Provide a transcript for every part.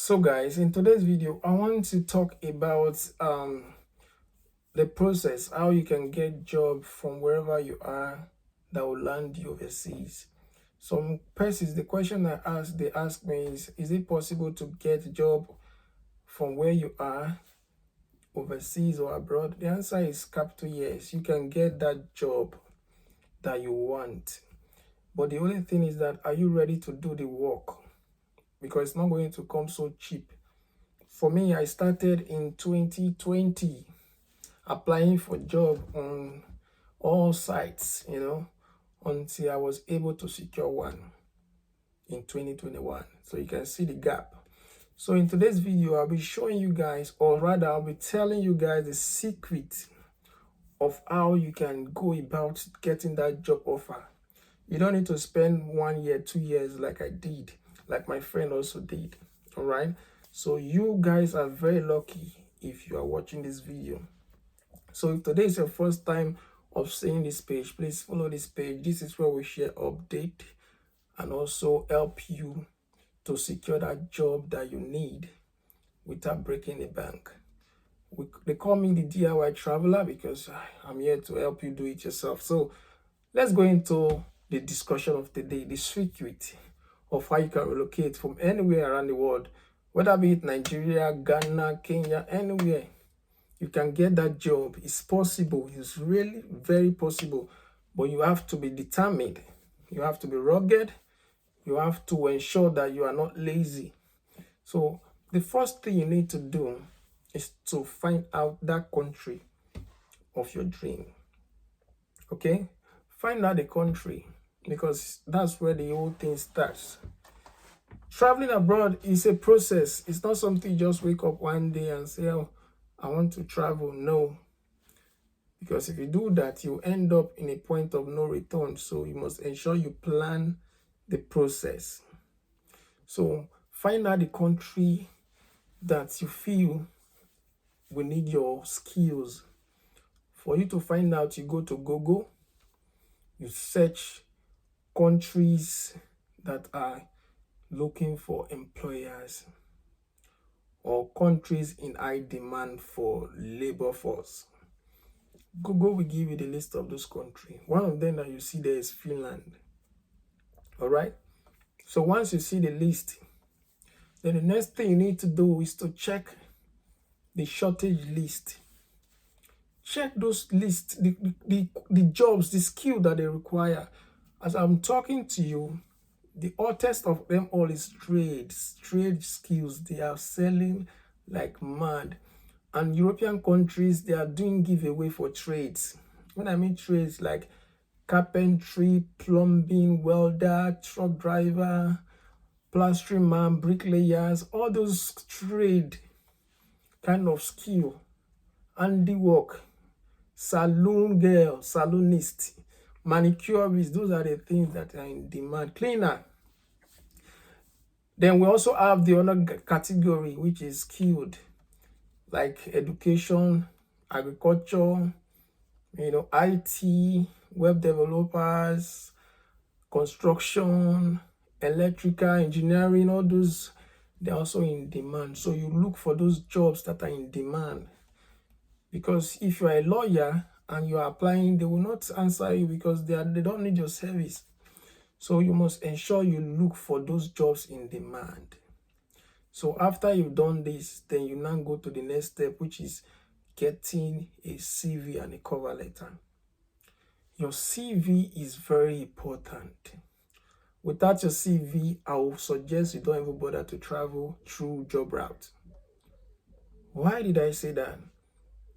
So guys, in today's video, I want to talk about the process, how you can get job from wherever you are that will land you overseas. Some persons, the question they ask me is it possible to get a job from where you are overseas or abroad? The answer is capital yes. You can get that job that you want. But the only thing is that, are you ready to do the work? Because it's not going to come so cheap. For me, I started in 2020 applying for job on all sites, until I was able to secure one in 2021. So you can see the gap. So in today's video, I'll be showing you guys, or rather I'll be telling you guys the secret of how you can go about getting that job offer. You don't need to spend 1 year, 2 years like I did, like my friend also did. All right. So you guys are very lucky if you are watching this video. So if today is your first time of seeing this page, please follow this page. This is where we share update and also help you to secure that job that you need without breaking the bank. They call me the DIY traveler because I'm here to help you do it yourself. So let's go into the discussion of the day, the secret of how you can relocate from anywhere around the world, whether be it Nigeria, Ghana, Kenya, anywhere. You can get that job. It's possible. It's really very possible. But you have to be determined. You have to be rugged. You have to ensure that you are not lazy. So the first thing you need to do is to find out that country of your dream. Okay? Find out the country, because that's where the whole thing starts. Traveling abroad is a process. It's not something you just wake up one day and say, oh, I want to travel. No. Because if you do that, you end up in a point of no return. So you must ensure you plan the process. So find out the country that you feel will need your skills. For you to find out, you go to Google, you search countries that are looking for employers or countries in high demand for labor force. Google will give you the list of those countries. One of them that you see there is Finland. All right. So once you see the list, then the next thing you need to do is to check the shortage list. Check those lists, the jobs, the skill that they require. As I'm talking to you, the hottest of them all is trade skills. They are selling like mad. And European countries, they are doing giveaway for trades. When I mean trades, like carpentry, plumbing, welder, truck driver, plastering man, bricklayers, all those trade kind of skill, handiwork, saloon girl, saloonist, manicurist, those are the things that are in demand. Cleaner. Then we also have the other category, which is skilled, like education, agriculture, IT, web developers, construction, electrical engineering, all those, they're also in demand. So you look for those jobs that are in demand. Because if you are a lawyer and you are applying, they will not answer you because they don't need your service. So you must ensure you look for those jobs in demand. So after you've done this, then you now go to the next step, which is getting a CV and a cover letter. Your CV is very important. Without your CV, I will suggest you don't even bother to travel through job route. Why did I say that?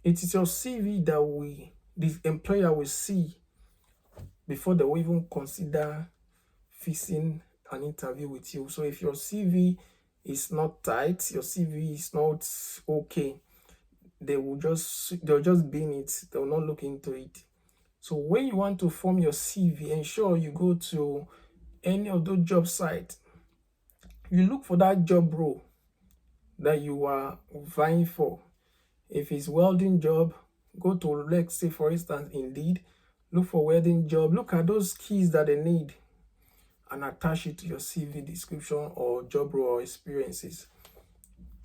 It is your CV that the employer will see before they will even consider fixing an interview with you. So if your CV is not tight, your CV is not okay, they'll just bin it. They will not look into it. So when you want to form your CV, ensure you go to any of those job sites. You look for that job role that you are vying for. If it's welding job, go to, let's say for instance, Indeed, look for welding job, look at those keys that they need and attach it to your CV description or job role or experiences.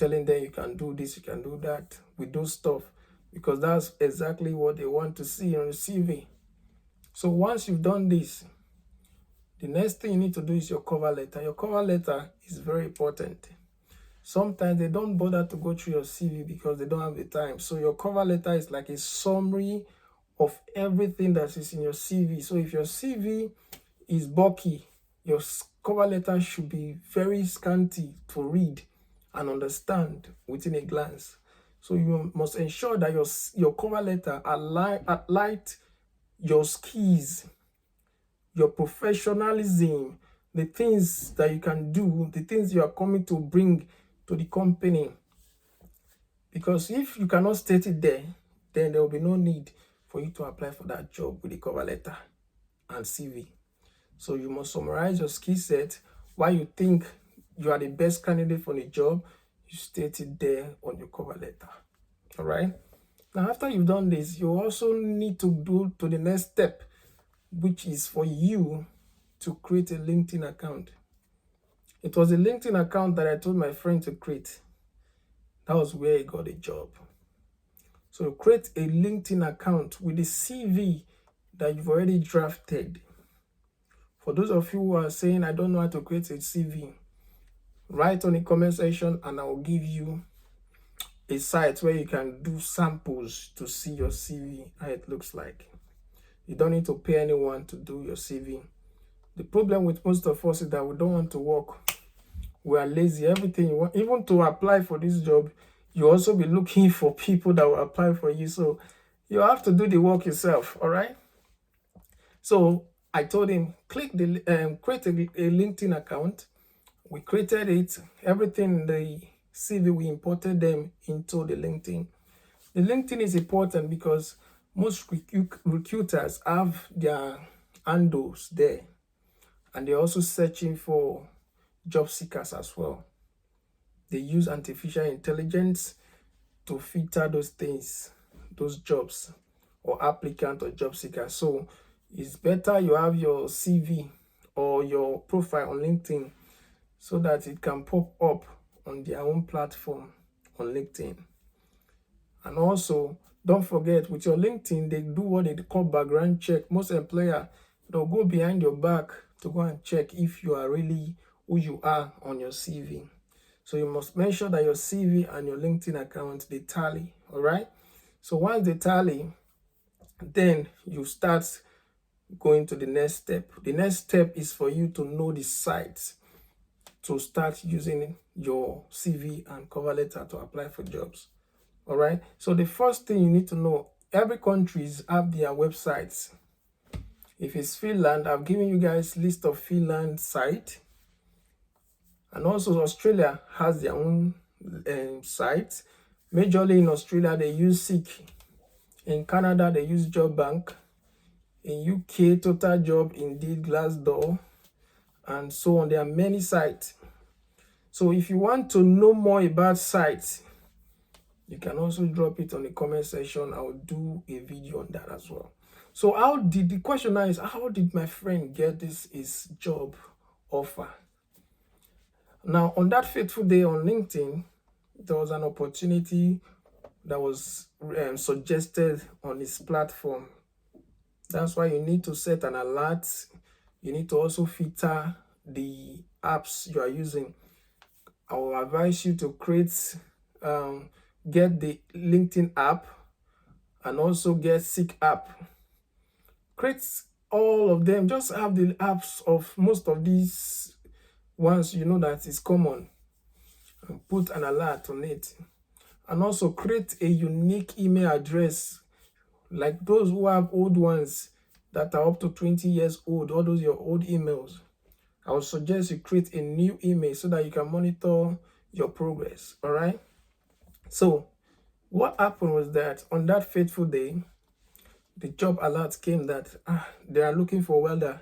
telling them you can do this, you can do that with those stuff, because that's exactly what they want to see on your CV. So once you've done this, the next thing you need to do is your cover letter. Your cover letter is very important. Sometimes they don't bother to go through your CV because they don't have the time. So your cover letter is like a summary of everything that is in your CV. So if your CV is bulky, your cover letter should be very scanty to read and understand within a glance. So you must ensure that your cover letter highlight your skills, your professionalism, the things that you can do, the things you are coming to bring to the company. Because if you cannot state it there, then there will be no need for you to apply for that job with the cover letter and CV. So you must summarize your skill set, why you think you are the best candidate for the job. You state it there on your cover letter. All right. Now, after you've done this, you also need to do to the next step, which is for you to create a LinkedIn account. It was a LinkedIn account that I told my friend to create. That was where he got a job. So create a LinkedIn account with the CV that you've already drafted. For those of you who are saying, I don't know how to create a CV, write on the comment section and I will give you a site where you can do samples to see your CV, how it looks like. You don't need to pay anyone to do your CV. The problem with most of us is that we don't want to work. We are lazy. Everything you want, even to apply for this job, you also be looking for people that will apply for you. So you have to do the work yourself. All right. So I told him, click the create a LinkedIn account. We created it. Everything in the CV, we imported them into the LinkedIn. The LinkedIn is important because most recruiters have their handles there, and they're also searching for job seekers as well. They use artificial intelligence to filter those things, those jobs or applicant or job seekers. So it's better you have your CV or your profile on LinkedIn so that it can pop up on their own platform on LinkedIn. And also, don't forget, with your LinkedIn, they do what they call background check. Most employers, they'll go behind your back to go and check if you are really who you are on your CV. So you must make sure that your CV and your LinkedIn account, they tally, all right? So once they tally, then you start going to the next step. The next step is for you to know the sites to start using your CV and cover letter to apply for jobs. All right. So the first thing you need to know, every countries have their websites. If it's Finland, I've given you guys list of Finland site. And also Australia has their own site. Majorly in Australia, they use Seek. In Canada, they use Job Bank. In UK, Total Job, Indeed, Glassdoor, and so on. There are many sites. So if you want to know more about sites, you can also drop it on the comment section. I'll do a video on that as well. So the question now is, how did my friend get his job offer? Now, on that fateful day on LinkedIn, there was an opportunity that was suggested on his platform. That's why you need to set an alert. You need to also filter the apps you are using. I will advise you to create, get the LinkedIn app and also get Seek app. Create all of them. Just have the apps of most of these ones you know that is common. And put an alert on it. And also create a unique email address, like those who have old ones that are up to 20 years old, all those your old emails. I would suggest you create a new email so that you can monitor your progress. All right. So what happened was that on that fateful day, the job alert came that they are looking for a welder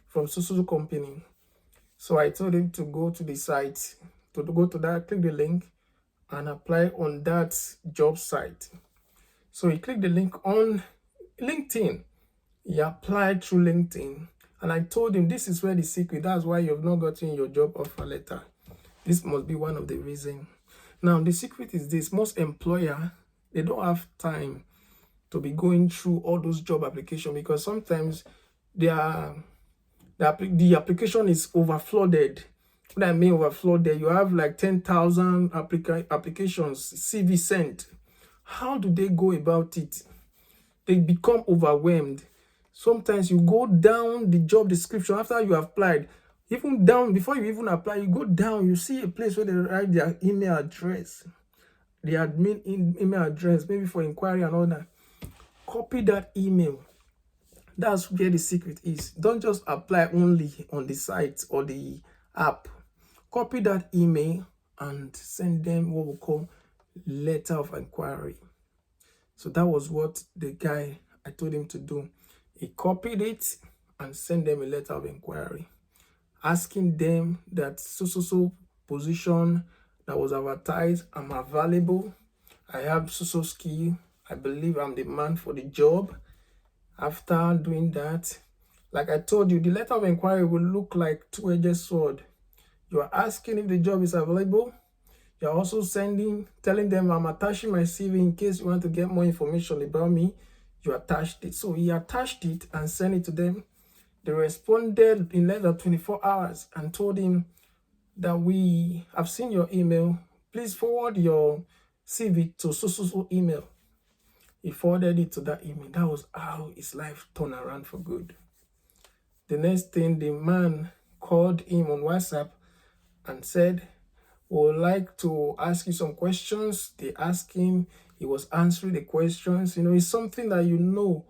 from so company. So I told him to go to the site, to go to that, click the link and apply on that job site. So he clicked the link on LinkedIn. He applied through LinkedIn. And I told him, this is where the secret, that's why you've not gotten your job offer letter. This must be one of the reasons. Now, the secret is this: most employer, they don't have time to be going through all those job applications, because sometimes they are the application is overflooded. What I mean overflooded, you have like 10,000 applications, CV sent. How do they go about it? They become overwhelmed. Sometimes you go down the job description after you have applied, even down before you even apply, you go down, you see a place where they write their email address, the admin email address, maybe for inquiry and all that. Copy that email. That's where the secret is. Don't just apply only on the site or the app. Copy that email and send them what we call letter of inquiry. So that was what the guy, I told him to do. He copied it and sent them a letter of inquiry, asking them that so position that was advertised, I'm available, I have so skill, I believe I'm the man for the job. After doing that, like I told you, the letter of inquiry will look like two-edged sword. You are asking if the job is available. You're also telling them I'm attaching my CV in case you want to get more information about me. You attached it. So he attached it and sent it to them. They responded in less than 24 hours and told him that we have seen your email. Please forward your CV to so email. He forwarded it to that email. That was how his life turned around for good. The next thing, the man called him on WhatsApp and said, we would like to ask you some questions. They asked him, he was answering the questions. You know, it's something that you know,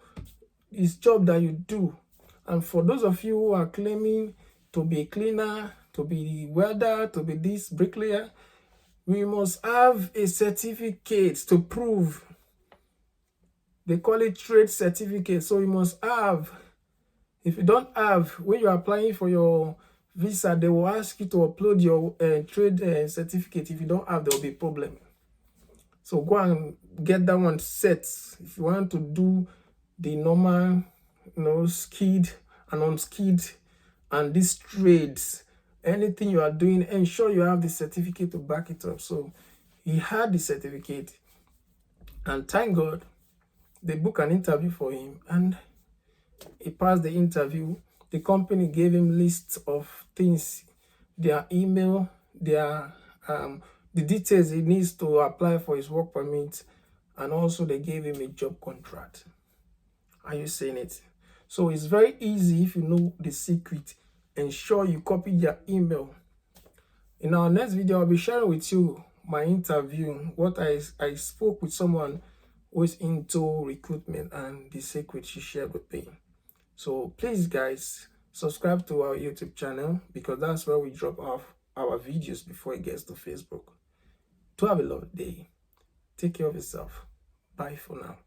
it's job that you do. And for those of you who are claiming to be a cleaner, to be welder, to be this bricklayer, we must have a certificate to prove. They call it trade certificate. So you must have. If you don't have, when you're applying for your visa, they will ask you to upload your trade certificate. If you don't have, there will be a problem. So go and get that one set. If you want to do the normal, skilled and unskilled and these trades, anything you are doing, ensure you have the certificate to back it up. So he had the certificate, and thank God, they booked an interview for him and he passed the interview. The company gave him lists of things, their email, their the details he needs to apply for his work permit, and also they gave him a job contract. Are you saying it? So it's very easy. If you know the secret, ensure you copy their email. In our next video, I'll be sharing with you my interview, what I spoke with someone who is into recruitment and the secret she shared with me. So please, guys, subscribe to our YouTube channel, because that's where we drop off our videos before it gets to Facebook. To have a lovely day. Take care of yourself. Bye for now.